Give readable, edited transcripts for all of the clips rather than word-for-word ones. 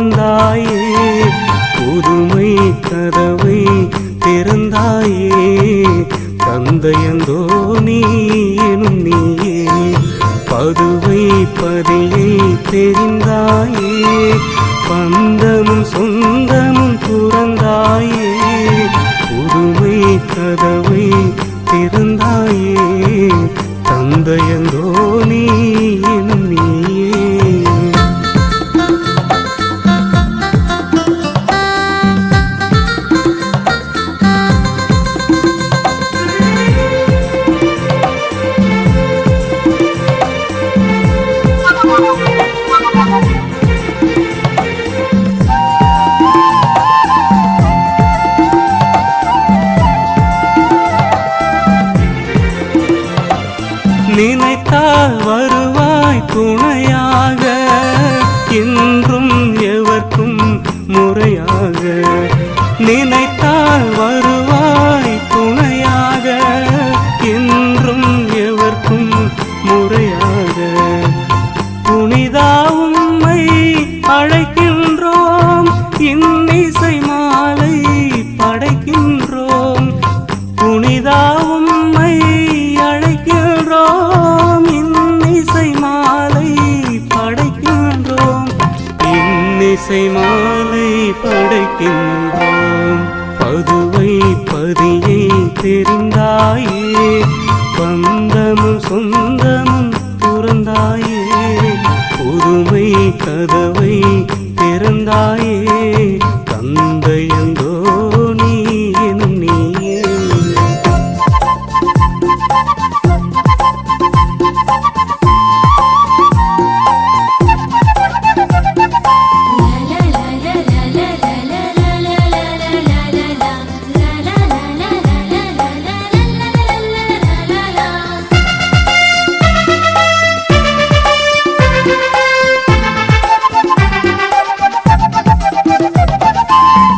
துறந்தாயே, புதுமை கதவை திறந்தாயே. தந்தையந்தோ நீ எனும் நீயே, பதுவை பதியை தெரிந்தாயே. பந்தமும் சொந்தமும் துறந்தாயே, புதுமை கதவை திறந்தாயே. தந்தையந்தோ நீ எனும் நீயே. நினைத்தால் வருவாய் துணையாக, என்றும் எவர்க்கும் முறையாக. நினைத்தால் வருவாய் துணையாக, என்றும் எவர்க்கும் முறையாக. புனிதா உம்மை அழைக்கின்றோம், இன்னிசை மாலை படைக்கின்றோம். புனிதா உம்மை அழைக்கின்றோம், இன்னிசை மாலை படைக்கின்றோம். இன்னிசை மாலை படைக்கின்றோம். பதுவை பதியை தெரிந்தாயே, பந்தமும் சொந்தமும் துறந்தாயே. புதுமை கதவை திறந்தாயே. தந்தையந்தோ நீ எனும் நீயே.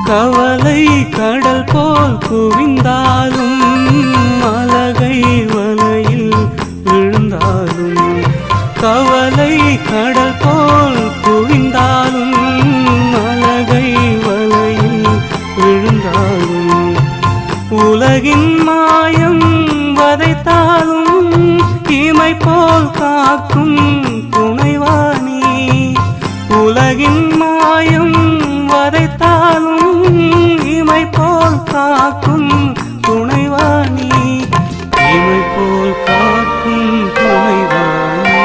கவலை கடல் போல் குவிந்தாலும், அலகை வலையில் விழுந்தாலும். கவலை கடல் போல் குவிந்தாலும், அலகை வலையில் விழுந்தாலும். உலகின் மாயம் வதைத்தாலும், இமை போல் காக்கும் துணைவாணி. உலகின் மாயம் வதைத்தாலும், இமை போல் காக்கும் துணைவாணி. இமை போல் காக்கும் துணைவாணி.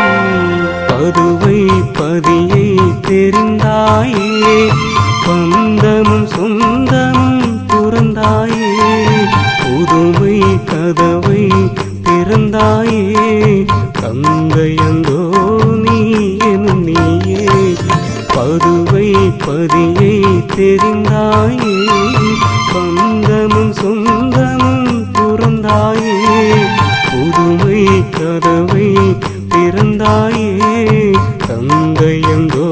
பதுவை பதியை தெரிந்தாயே, பந்தமும் சொந்தமும் துறந்தாயே. புதுமை கதவை திறந்தாயே. தந்தையந்தோ நீ எனும் நீயே, பதுவை பதியை தெரிந்தாயே. பந்தமும் சொந்தமும் துறந்தாயே. புதுமை கதவை திறந்தாயே. தந்தையந்தோ